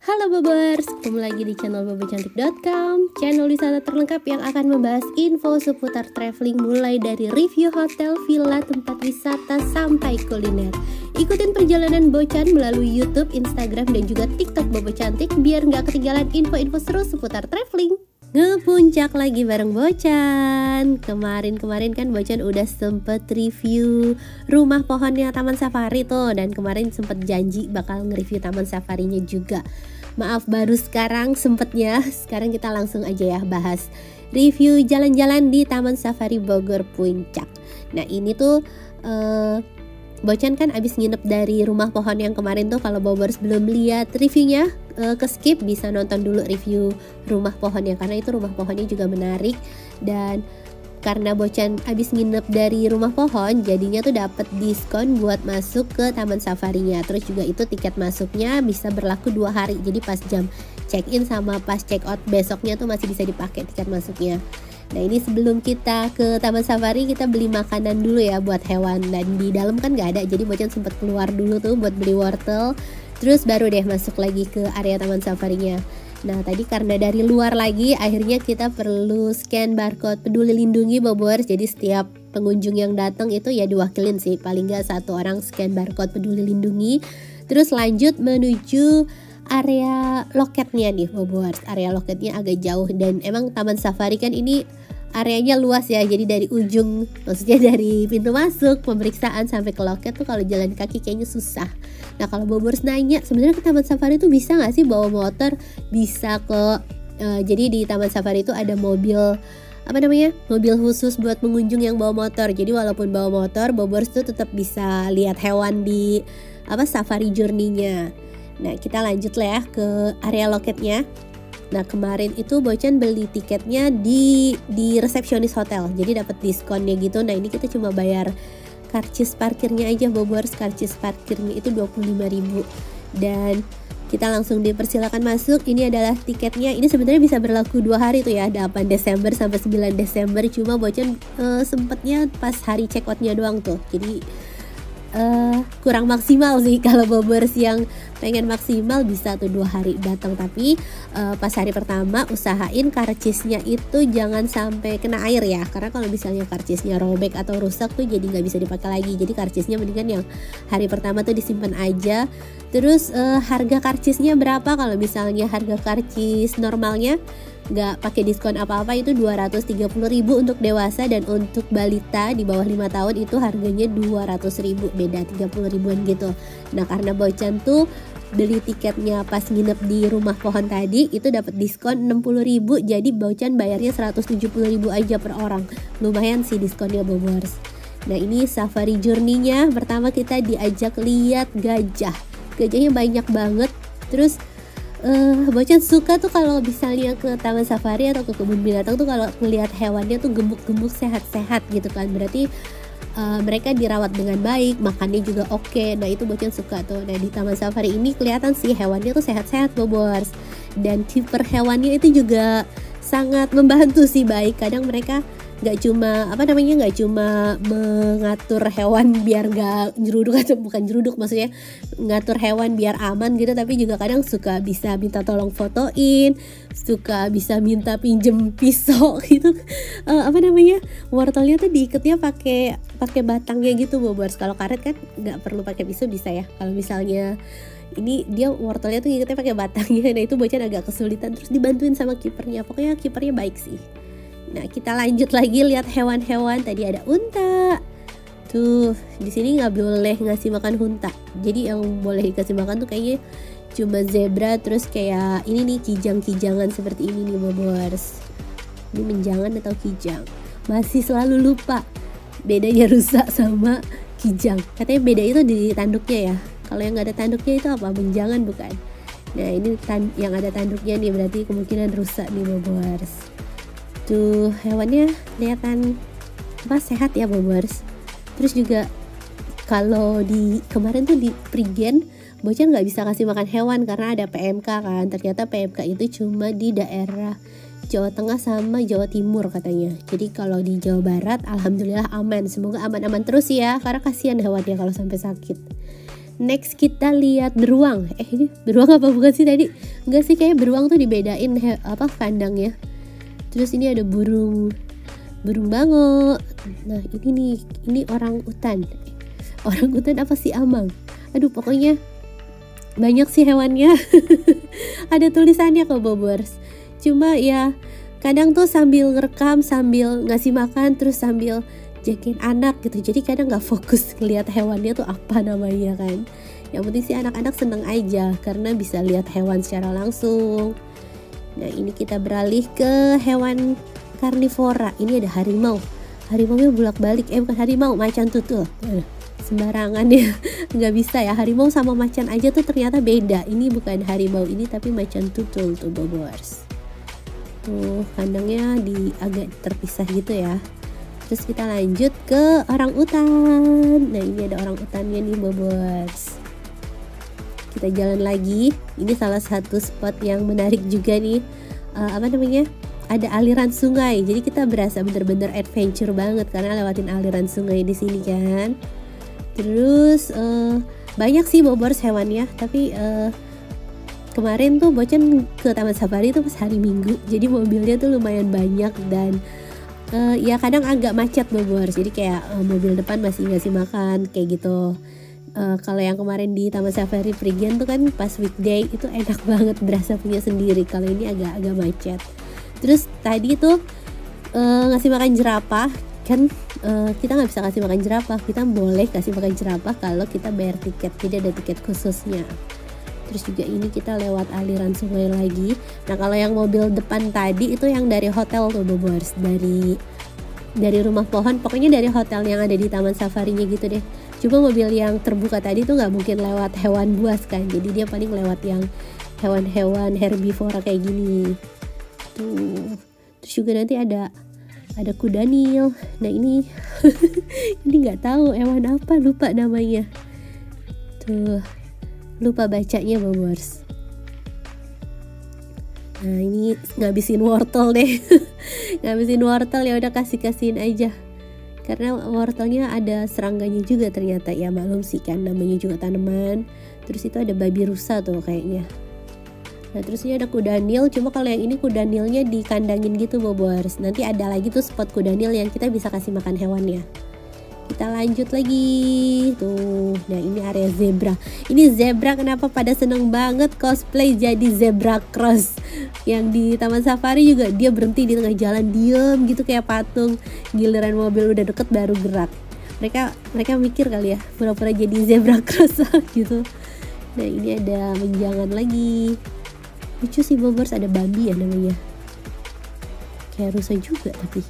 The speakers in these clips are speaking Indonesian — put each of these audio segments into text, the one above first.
Halo Bobers, ketemu lagi di channel bobocantik.com, channel wisata terlengkap yang akan membahas info seputar traveling mulai dari review hotel, villa, tempat wisata, sampai kuliner. Ikutin perjalanan Bocan melalui YouTube, Instagram, dan juga TikTok Bobo Cantik biar nggak ketinggalan info-info seru seputar traveling. Ngepuncak lagi bareng Bocan. Kemarin kan Bocan udah sempet review rumah pohonnya Taman Safari tuh, dan kemarin sempet janji bakal nge-review Taman Safarinya juga. Maaf baru sekarang sempetnya. Sekarang kita langsung aja ya bahas review jalan-jalan di Taman Safari Bogor Puncak. Nah ini tuh Bocan kan abis nginep dari rumah pohon yang kemarin tuh. Kalau Bobers belum lihat reviewnya, ke skip, bisa nonton dulu review rumah pohonnya, karena itu rumah pohonnya juga menarik. Dan karena Bocan abis nginep dari rumah pohon, jadinya tuh dapet diskon buat masuk ke Taman Safarinya. Terus juga itu tiket masuknya bisa berlaku 2 hari, jadi pas jam check in sama pas check out besoknya tuh masih bisa dipakai tiket masuknya. Nah ini sebelum kita ke Taman Safari, kita beli makanan dulu ya buat hewan. Dan di dalam kan gak ada, jadi Bocan sempet keluar dulu tuh buat beli wortel. Terus baru deh masuk lagi ke area Taman Safarinya. Nah tadi karena dari luar lagi, akhirnya kita perlu scan barcode Peduli Lindungi Bobors. Jadi setiap pengunjung yang datang itu ya diwakilin sih, paling gak 1 orang scan barcode Peduli Lindungi. Terus lanjut menuju area loketnya nih Bobors. Area loketnya agak jauh, dan emang Taman Safari kan ini areanya luas ya, jadi dari ujung, maksudnya dari pintu masuk, pemeriksaan, sampai ke loket tuh kalau jalan kaki kayaknya susah. Nah kalau Bobors nanya, sebenarnya ke Taman Safari tuh bisa nggak sih bawa motor? Bisa ke jadi di Taman Safari itu ada mobil mobil khusus buat pengunjung yang bawa motor. Jadi walaupun bawa motor, Bobors tuh tetap bisa lihat hewan di safari journey-nya. Nah kita lanjut lah ya ke area loketnya. Nah kemarin itu Bocan beli tiketnya di resepsionis hotel, jadi dapat diskonnya gitu. Nah ini kita cuma bayar karcis parkirnya aja Bobors. Karcis parkirnya itu 25.000, dan kita langsung dipersilakan masuk. Ini adalah tiketnya. Ini sebenarnya bisa berlaku 2 hari tuh ya, 8 Desember sampai 9 Desember. Cuma Bocan sempetnya pas hari check outnya doang tuh, jadi kurang maksimal sih. Kalau Bobers yang pengen maksimal bisa tuh 2 hari datang. Tapi pas hari pertama usahain karcisnya itu jangan sampai kena air ya, karena kalau misalnya karcisnya robek atau rusak tuh jadi nggak bisa dipakai lagi. Jadi karcisnya mendingan yang hari pertama tuh disimpan aja. Terus harga karcisnya berapa? Kalau misalnya harga karcis normalnya nggak pakai diskon apa-apa itu 230.000 untuk dewasa, dan untuk balita di bawah 5 tahun itu harganya 200.000, beda 30 ribuan gitu. Nah karena Bocan tuh beli tiketnya pas nginep di rumah pohon tadi, itu dapat diskon 60.000, jadi Bocan bayarnya 170.000 aja per orang. Lumayan sih diskonnya Bobors. Nah ini safari journey-nya. Pertama kita diajak lihat gajah. Gajahnya banyak banget. Terus Bocan suka tuh kalau misalnya ke Taman Safari atau ke kebun binatang tuh, kalau melihat hewannya tuh gemuk-gemuk, sehat-sehat gitu kan, berarti mereka dirawat dengan baik, makannya juga oke. Nah itu Bocan suka tuh. Nah di Taman Safari ini kelihatan sih hewannya tuh sehat-sehat Bobors, dan kiper hewannya itu juga sangat membantu sih, baik. Kadang mereka nggak cuma mengatur hewan biar nggak nyeruduk, atau bukan nyeruduk, maksudnya ngatur hewan biar aman gitu, tapi juga kadang suka bisa minta tolong fotoin, suka bisa minta pinjem pisau gitu. Wortelnya tuh diikatnya pakai batangnya gitu Bobors. Kalau karet kan nggak perlu pakai pisau, bisa ya. Kalau misalnya ini dia wortelnya tuh ngikatnya pakai batangnya. Nah itu Bocan agak kesulitan, terus dibantuin sama kipernya. Pokoknya kipernya baik sih. Nah kita lanjut lagi lihat hewan-hewan. Tadi ada unta tuh. Di sini nggak boleh ngasih makan unta, jadi yang boleh dikasih makan tuh kayaknya cuma zebra. Terus kayak ini nih, kijang-kijangan seperti ini nih Bobors. Ini menjangan atau kijang, masih selalu lupa bedanya rusa sama kijang. Katanya beda itu di tanduknya ya. Kalau yang nggak ada tanduknya itu apa? Menjangan bukan? Nah ini yang ada tanduknya nih, berarti kemungkinan rusa nih Bobors. Tuh hewannya kelihatan sehat ya Bobors. Terus juga kalau di kemarin tuh di Prigen, Bocan nggak bisa kasih makan hewan karena ada PMK kan. Ternyata PMK itu cuma di daerah Jawa Tengah sama Jawa Timur katanya. Jadi kalau di Jawa Barat alhamdulillah aman. Semoga aman-aman terus ya, karena kasihan hewannya kalau sampai sakit. Next kita lihat beruang. Ini beruang apa bukan sih tadi? Enggak sih, kayak beruang tuh dibedain kandangnya. Terus ini ada burung bango. Nah ini nih, ini orang utan. Orang utan apa sih amang? Aduh pokoknya banyak sih hewannya. Ada tulisannya kok Bobers. Cuma ya kadang tuh sambil ngerekam, sambil ngasih makan, terus sambil jagain anak gitu. Jadi kadang nggak fokus ngeliat hewannya tuh apa namanya kan. Yang penting sih anak-anak seneng aja karena bisa lihat hewan secara langsung. Nah ini kita beralih ke hewan karnivora. Ini ada harimau. Harimaunya bolak-balik. Bukan harimau, macan tutul. Sembarangan ya, nggak bisa ya. Harimau sama macan aja tuh ternyata beda. Ini bukan harimau ini tapi macan tutul tuh Bobers. Tuh kandangnya agak terpisah gitu ya. Terus kita lanjut ke orang utan. Nah ini ada orang utannya nih Bobers. Kita jalan lagi. Ini salah satu spot yang menarik juga nih. Ada aliran sungai. Jadi kita berasa bener-bener adventure banget karena lewatin aliran sungai di sini kan. Terus banyak sih Bobers hewannya. Tapi kemarin tuh Bocan ke Taman Safari tuh pas hari Minggu. Jadi mobilnya tuh lumayan banyak dan ya kadang agak macet Bobers. Jadi kayak mobil depan masih ngasih makan kayak gitu. Kalau yang kemarin di Taman Safari Prigen tuh kan pas weekday itu enak banget, berasa punya sendiri. Kalau ini agak macet. Terus tadi tuh ngasih makan jerapah kan, kita nggak bisa kasih makan jerapah. Kita boleh kasih makan jerapah kalau kita bayar tiket, jadi ada tiket khususnya. Terus juga ini kita lewat aliran sungai lagi. Nah kalau yang mobil depan tadi itu yang dari hotel tuh Bobers, dari rumah pohon, pokoknya dari hotel yang ada di Taman Safarinya gitu deh. Cuma mobil yang terbuka tadi tuh nggak mungkin lewat hewan buas kan, jadi dia paling lewat yang hewan-hewan herbivora kayak gini tuh. Terus juga nanti ada kuda Nil. Nah ini ini nggak tahu hewan apa, lupa namanya tuh, lupa bacanya Bobers. Nah ini ngabisin wortel deh. Ngabisin wortel, ya udah kasihin aja karena wortelnya ada serangganya juga ternyata. Ya maklum sih kan, namanya juga tanaman. Terus itu ada babi rusa tuh kayaknya. Nah terus ini ada kuda Nil. Cuma kalau yang ini kuda Nilnya dikandangin gitu Bobers. Nanti ada lagi tuh spot kuda Nil yang kita bisa kasih makan hewannya. Kita lanjut lagi tuh. Nah ini area zebra. Ini zebra kenapa pada seneng banget cosplay jadi zebra cross. Yang di Taman Safari juga dia berhenti di tengah jalan diem gitu kayak patung. Giliran mobil udah deket baru gerak. Mereka mikir kali ya, pura-pura jadi zebra cross gitu. Nah ini ada menjangan lagi. Lucu sih Bobers, ada babi ya namanya. Kayak rusa juga tapi.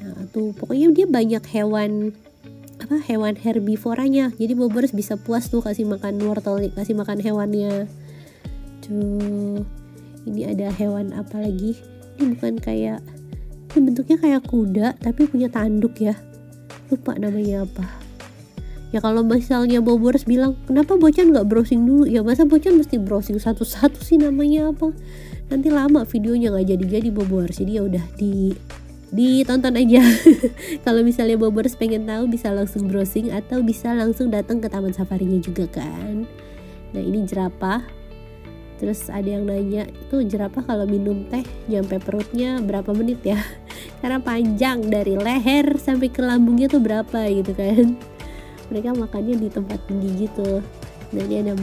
Nah tuh pokoknya dia banyak hewan herbivoranya. Jadi Bobers bisa puas tuh kasih makan wortel, kasih makan hewannya. Tuh. Ini ada hewan apa lagi? Ini bukan kayak, ini bentuknya kayak kuda tapi punya tanduk ya. Lupa namanya apa. Ya kalau misalnya Bobers bilang, kenapa Bocan nggak browsing dulu? Ya masa Bocan mesti browsing satu-satu sih namanya apa? Nanti lama videonya nggak jadi Bobers. Jadi ya udah ditonton aja. Kalau misalnya Bobers pengen tahu bisa langsung browsing atau bisa langsung datang ke Taman Safarinya juga kan. Nah ini jerapah. Terus ada yang nanya, itu jerapah kalau minum teh nyampe perutnya berapa menit ya? Karena panjang dari leher sampai ke lambungnya tuh berapa gitu kan. Mereka makannya di tempat tinggi gitu. Nah ini ada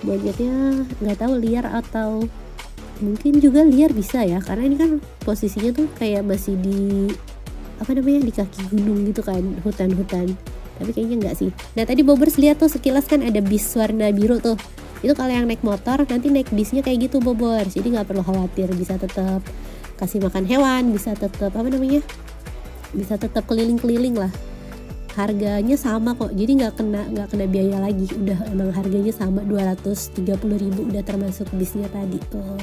monyetnya nggak tahu liar atau mungkin juga liar bisa ya, karena ini kan posisinya tuh kayak masih di di kaki gunung gitu kan, hutan-hutan. Tapi kayaknya nggak sih. Nah tadi Bobers lihat tuh sekilas kan ada bis warna biru tuh. Itu kalau yang naik motor nanti naik bisnya kayak gitu Bobers. Jadi nggak perlu khawatir, bisa tetap kasih makan hewan, bisa tetap bisa tetap keliling-keliling lah. Harganya sama kok, jadi nggak kena biaya lagi. Udah emang harganya sama 230.000 udah termasuk bisnya tadi tuh.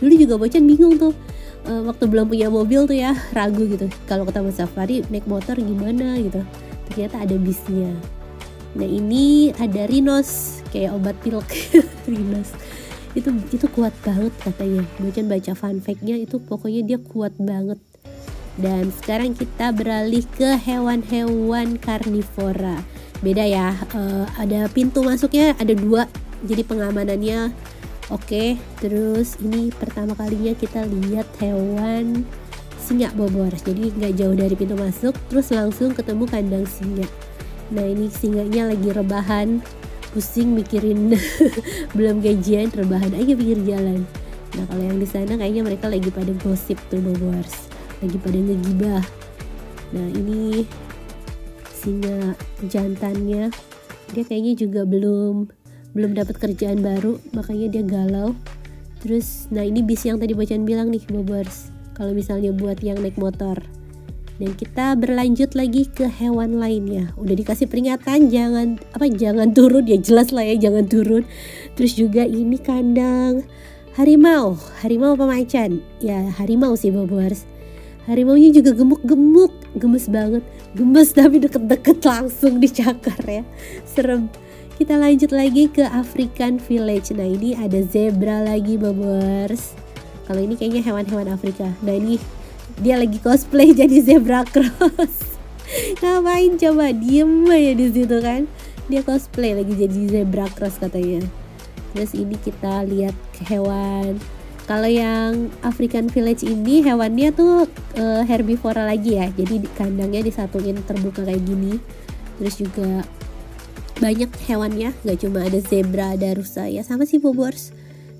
Dulu juga Bocan bingung tuh waktu belum punya mobil tuh ya, ragu gitu kalau ke Taman Safari naik motor gimana gitu. Ternyata ada bisnya. Nah ini ada rhinos, kayak obat pilek. Rhinos itu kuat banget katanya. Bocan baca fun fact-nya itu pokoknya dia kuat banget. Dan sekarang kita beralih ke hewan-hewan karnivora. beda ya. Ada pintu masuknya ada 2, jadi pengamanannya oke. Terus ini pertama kalinya kita lihat hewan singa Bobors, jadi nggak jauh dari pintu masuk terus langsung ketemu kandang singa. Nah ini singanya lagi rebahan, pusing mikirin belum gajian, rebahan aja pinggir jalan. Nah kalau yang di sana kayaknya mereka lagi pada gosip tuh Bobors, lagi pada ngegibah. Nah ini singa jantannya, dia kayaknya juga belum dapat kerjaan baru, makanya dia galau. Terus nah ini bis yang tadi Bocan bilang nih Bobors, kalau misalnya buat yang naik motor. Dan kita berlanjut lagi ke hewan lainnya. Udah dikasih peringatan jangan turun, ya jelas lah ya jangan turun. Terus juga ini kandang harimau apa macan? Ya harimau sih Bobors. Harimaunya juga gemuk-gemuk, gemes banget. Gemes tapi deket-deket langsung dicakar ya. Serem. Kita lanjut lagi ke African Village. Nah ini ada zebra lagi Bobors. Kalau ini kayaknya hewan-hewan Afrika. Nah ini dia lagi cosplay jadi zebra cross. Ngapain coba, diem aja di situ kan. Dia cosplay lagi jadi zebra cross katanya. Terus ini kita lihat hewan. Kalau yang African Village ini hewannya tuh herbivora lagi ya. Jadi kandangnya disatuin terbuka kayak gini. Terus juga banyak hewannya, nggak cuma ada zebra, ada rusa ya, sama sih Bobors.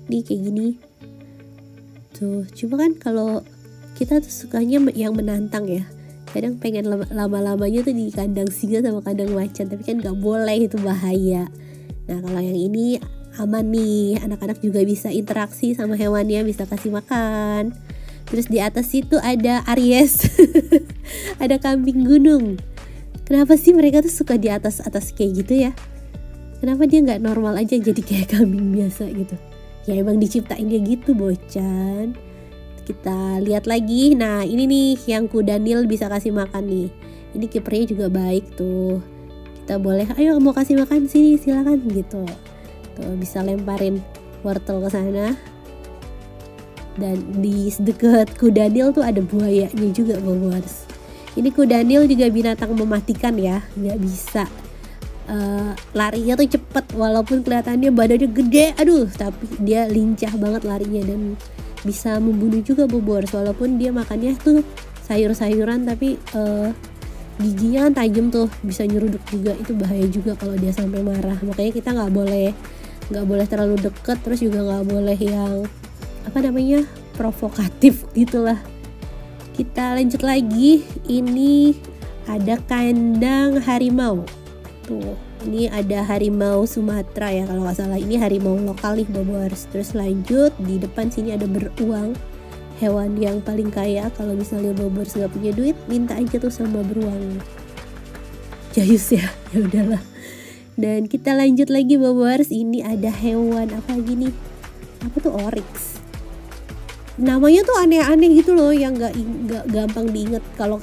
Nih kayak gini. Tuh, cuma kan kalau kita tuh sukanya yang menantang ya. Kadang pengen lama-lamanya tuh di kandang singa sama kandang macan, tapi kan nggak boleh, itu bahaya. Nah kalau yang ini aman nih, anak-anak juga bisa interaksi sama hewannya, bisa kasih makan. Terus di atas situ ada Aries, ada kambing gunung. Kenapa sih mereka tuh suka di atas kayak gitu ya? Kenapa dia nggak normal aja jadi kayak kambing biasa gitu? Ya emang diciptain dia gitu Bocan. Kita lihat lagi. Nah ini nih yang kuda Nil bisa kasih makan nih. Ini kipernya juga baik tuh. Kita boleh, ayo mau kasih makan sini silakan gitu. Tuh bisa lemparin wortel ke sana. Dan di deket kuda Nil tuh ada buayanya juga Bobors. Ini kuda Nil juga binatang mematikan ya, nggak bisa. Larinya tuh cepet walaupun kelihatannya badannya gede, tapi dia lincah banget larinya dan bisa membunuh juga Bobors. Walaupun dia makannya tuh sayur-sayuran tapi giginya kan tajam tuh, bisa nyeruduk juga. Itu bahaya juga kalau dia sampai marah. Makanya kita nggak boleh terlalu deket, terus juga nggak boleh yang provokatif gitulah. Kita lanjut lagi. Ini ada kandang harimau. Tuh, ini ada harimau Sumatera ya kalau nggak salah. Ini harimau lokal nih Bobors. Terus lanjut di depan sini ada beruang, hewan yang paling kaya. Kalau misalnya Bobors nggak punya duit, minta aja tuh sama beruang. Jayus ya, ya udahlah. Dan kita lanjut lagi Bobors. Ini ada hewan apa lagi nih? Apa tuh oryx? Namanya tuh aneh-aneh gitu loh, yang nggak gampang diinget. Kalau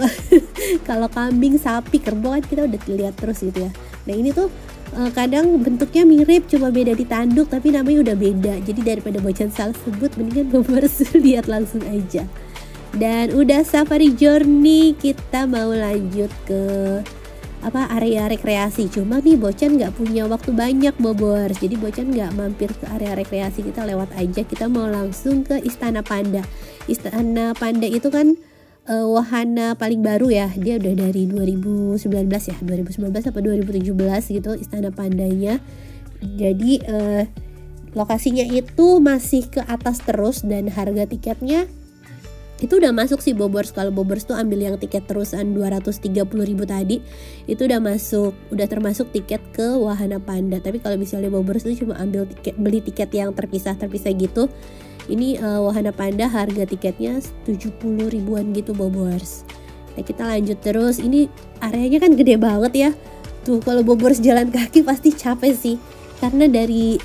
kalau kambing, sapi, kerbau kan kita udah lihat terus gitu ya. Nah ini tuh kadang bentuknya mirip, cuma beda di tanduk, tapi namanya udah beda. Jadi daripada Bocan salah sebut, mendingan Bobors lihat langsung aja. Dan udah safari journey, kita mau lanjut ke area rekreasi. Cuma nih Bocan nggak punya waktu banyak Bobors, jadi Bocan nggak mampir ke area rekreasi, kita lewat aja. Kita mau langsung ke Istana Panda. Istana Panda itu kan wahana paling baru ya, dia udah dari 2019 ya, 2019 apa 2017 gitu Istana Pandanya. Jadi lokasinya itu masih ke atas terus, dan harga tiketnya itu udah masuk sih Bobors. Kalau Bobors tuh ambil yang tiket terusan 230.000 tadi, itu udah masuk, udah termasuk tiket ke wahana panda. Tapi kalau misalnya Bobors tuh cuma beli tiket yang terpisah gitu, ini wahana panda harga tiketnya 70 ribuan gitu Bobors. Nah kita lanjut terus. Ini areanya kan gede banget ya. Tuh kalau Bobors jalan kaki pasti capek sih, karena dari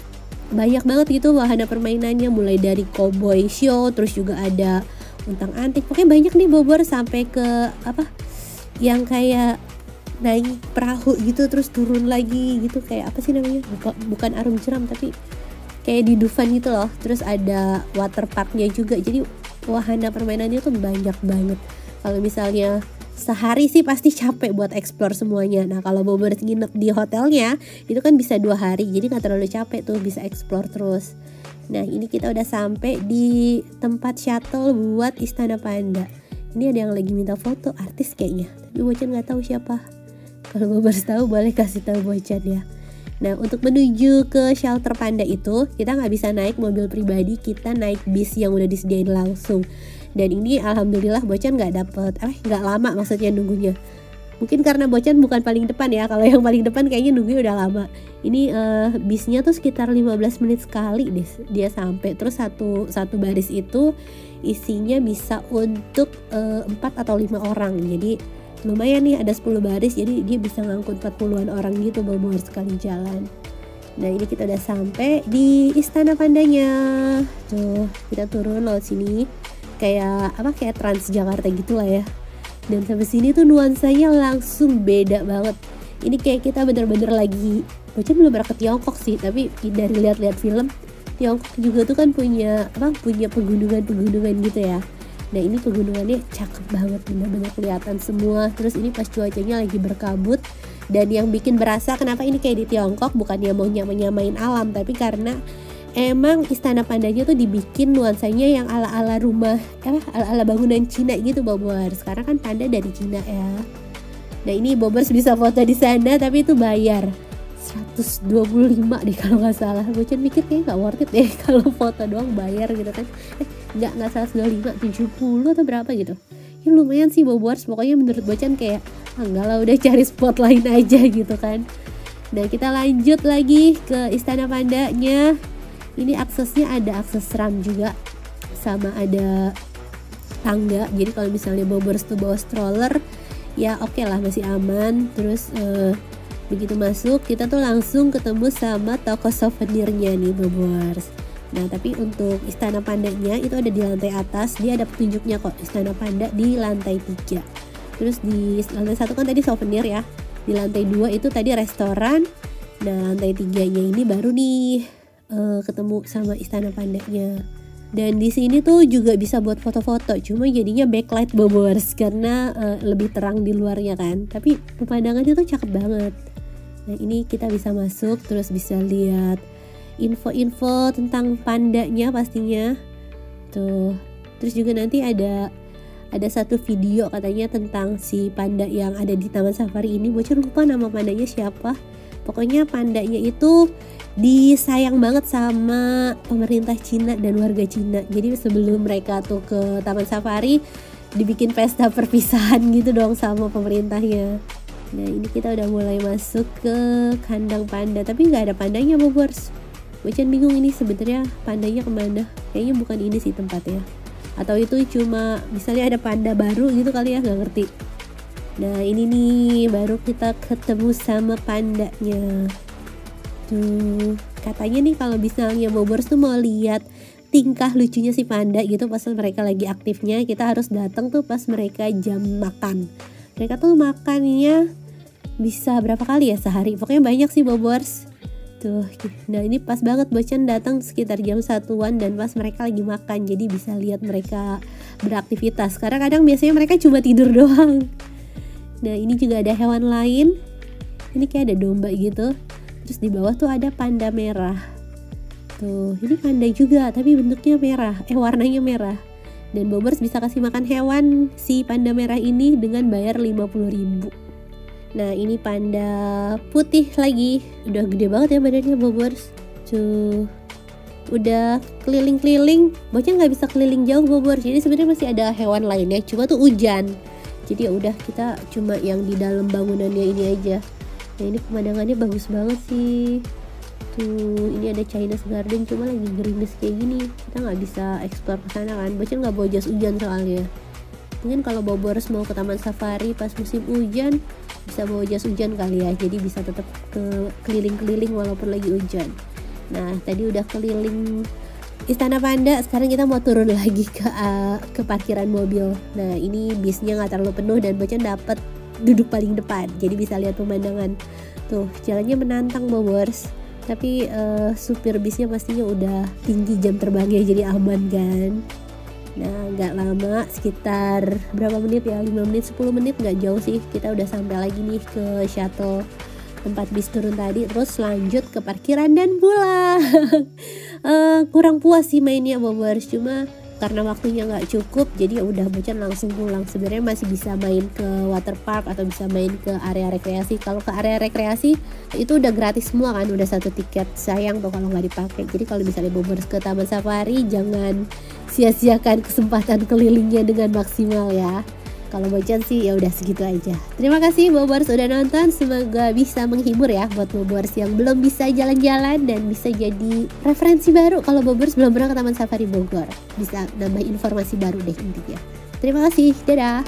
banyak banget gitu wahana permainannya, mulai dari cowboy show, terus juga ada untang antik, pokoknya banyak nih Bobors, sampai ke yang kayak naik perahu gitu terus turun lagi gitu, kayak apa sih namanya, bukan arum jeram tapi kayak di Dufan gitu loh. Terus ada water parknya juga, jadi wahana permainannya tuh banyak banget. Kalau misalnya sehari sih pasti capek buat explore semuanya. Nah kalau Bobers nginep di hotelnya itu kan bisa 2 hari, jadi nggak terlalu capek tuh, bisa explore terus. Nah ini kita udah sampai di tempat shuttle buat Istana Panda. Ini ada yang lagi minta foto, artis kayaknya, tapi Bocan nggak tahu siapa. Kalau Bobers tahu boleh kasih tahu Bocan ya. Nah untuk menuju ke shelter panda itu kita nggak bisa naik mobil pribadi, kita naik bis yang udah disediain langsung. Dan ini alhamdulillah Bocan nggak lama maksudnya nunggunya. Mungkin karena Bocan bukan paling depan ya, kalau yang paling depan kayaknya nunggunya udah lama. Ini bisnya tuh sekitar 15 menit sekali deh dia sampai. Terus satu baris itu isinya bisa untuk 4 atau 5 orang. Jadi lumayan nih, ada 10 baris, jadi dia bisa ngangkut 40-an orang gitu Bobor sekali jalan. Nah ini kita udah sampai di Istana Pandanya. Tuh kita turun lewat sini, kayak Transjakarta gitu lah ya. Dan sampai sini tuh nuansanya langsung beda banget. Ini kayak kita bener-bener lagi, Bocan belum pernah ke Tiongkok sih, tapi dari lihat-lihat film Tiongkok juga tuh kan punya pegunungan gitu ya. Nah ini pegunungannya cakep banget, bener-bener kelihatan semua. Terus ini pas cuacanya lagi berkabut. Dan yang bikin berasa kenapa ini kayak di Tiongkok, bukannya mau nyamain alam, tapi karena emang Istana Pandanya tuh dibikin nuansanya yang ala-ala ala-ala bangunan Cina gitu Bobers. Karena kan panda dari Cina ya. Nah ini Bobers bisa foto di sana, tapi itu bayar 125 deh kalau nggak salah. Bocan mikir kayak nggak worth it deh kalau foto doang bayar gitu kan. Nggak 125, 70 atau berapa gitu. Ya lumayan sih Bobors, pokoknya menurut Bocan kayak enggak lah, udah cari spot lain aja gitu kan. Nah kita lanjut lagi ke Istana Pandanya. Ini aksesnya ada akses ram juga, sama ada tangga. Jadi kalau misalnya Bobors tuh bawa stroller ya oke lah, masih aman. Terus begitu masuk kita tuh langsung ketemu sama toko souvenirnya nih Bobors. Nah tapi untuk Istana Pandanya itu ada di lantai atas, dia ada petunjuknya kok, Istana Panda di lantai 3. Terus di lantai 1 kan tadi souvenir ya, di lantai 2 itu tadi restoran. Nah lantai 3-nya ini baru nih ketemu sama Istana Pandanya. Dan di sini tuh juga bisa buat foto-foto, cuma jadinya backlight Bobors karena lebih terang di luarnya kan. Tapi pemandangannya tuh cakep banget. Nah ini kita bisa masuk, terus bisa lihat info-info tentang pandanya pastinya tuh. Terus juga nanti ada satu video katanya tentang si panda yang ada di Taman Safari ini. Bocan lupa nama pandanya siapa. Pokoknya pandanya itu disayang banget sama pemerintah Cina dan warga Cina. Jadi sebelum mereka tuh ke Taman Safari dibikin pesta perpisahan gitu dong sama pemerintahnya. Nah ini kita udah mulai masuk ke kandang panda, tapi nggak ada pandanya Bobors. Bocan bingung ini sebenarnya pandanya kemana. Kayaknya bukan ini sih tempatnya, atau itu cuma misalnya ada panda baru gitu kali ya, nggak ngerti. Nah ini nih baru kita ketemu sama pandanya. Tuh katanya nih kalau misalnya Bobors tuh mau lihat tingkah lucunya si panda gitu pas mereka lagi aktifnya, kita harus datang tuh pas mereka jam makan. Mereka tuh makannya bisa berapa kali ya sehari, pokoknya banyak sih Bobors. Tuh, nah ini pas banget Bocan datang sekitar jam 1-an dan pas mereka lagi makan, jadi bisa lihat mereka beraktivitas. Karena kadang biasanya mereka cuma tidur doang. Nah ini juga ada hewan lain, ini kayak ada domba gitu. Terus di bawah tuh ada panda merah. Tuh ini panda juga tapi bentuknya merah, warnanya merah. Dan Bobors bisa kasih makan hewan si panda merah ini dengan bayar 50.000. Nah ini panda putih lagi, udah gede banget ya badannya Bobors. Tuh udah keliling-keliling. Bocan nggak bisa keliling jauh Bobors, jadi sebenarnya masih ada hewan lainnya, cuma tuh hujan. Jadi ya udah kita cuma yang di dalam bangunannya ini aja. Nah ini pemandangannya bagus banget sih. Tuh ini ada Chinese Garden, cuma lagi gerimis kayak gini, kita nggak bisa explore ke sana kan. Bocan nggak bawa jas hujan soalnya. Mungkin kalau Bobors mau ke Taman Safari pas musim hujan bisa bawa jas hujan kali ya, jadi bisa tetap ke keliling-keliling walaupun lagi hujan. Nah tadi udah keliling Istana Panda, sekarang kita mau turun lagi ke parkiran mobil. Nah ini bisnya nggak terlalu penuh dan Bocan dapat duduk paling depan, jadi bisa lihat pemandangan. Tuh jalannya menantang Bobors, tapi supir bisnya pastinya udah tinggi jam terbangnya jadi aman kan. Nah nggak lama, sekitar berapa menit ya, 5 menit 10 menit nggak jauh sih, kita udah sampai lagi nih ke shuttle tempat bis turun tadi. Terus lanjut ke parkiran dan pulang. Kurang puas sih mainnya Bobers, cuma karena waktunya nggak cukup jadi ya udah Bocan langsung pulang. Sebenarnya masih bisa main ke water park atau bisa main ke area rekreasi. Kalau ke area rekreasi itu udah gratis semua kan, udah satu tiket. Sayang tuh kalau nggak dipakai. Jadi kalau misalnya Bobers ke Taman Safari jangan sia-siakan kesempatan kelilingnya dengan maksimal ya. Kalau Bocan sih ya udah segitu aja. Terima kasih Bobers udah nonton, semoga bisa menghibur ya buat Bobers yang belum bisa jalan-jalan dan bisa jadi referensi baru kalau Bobers belum pernah ke Taman Safari Bogor. Bisa nambah informasi baru deh intinya. Terima kasih, dadah.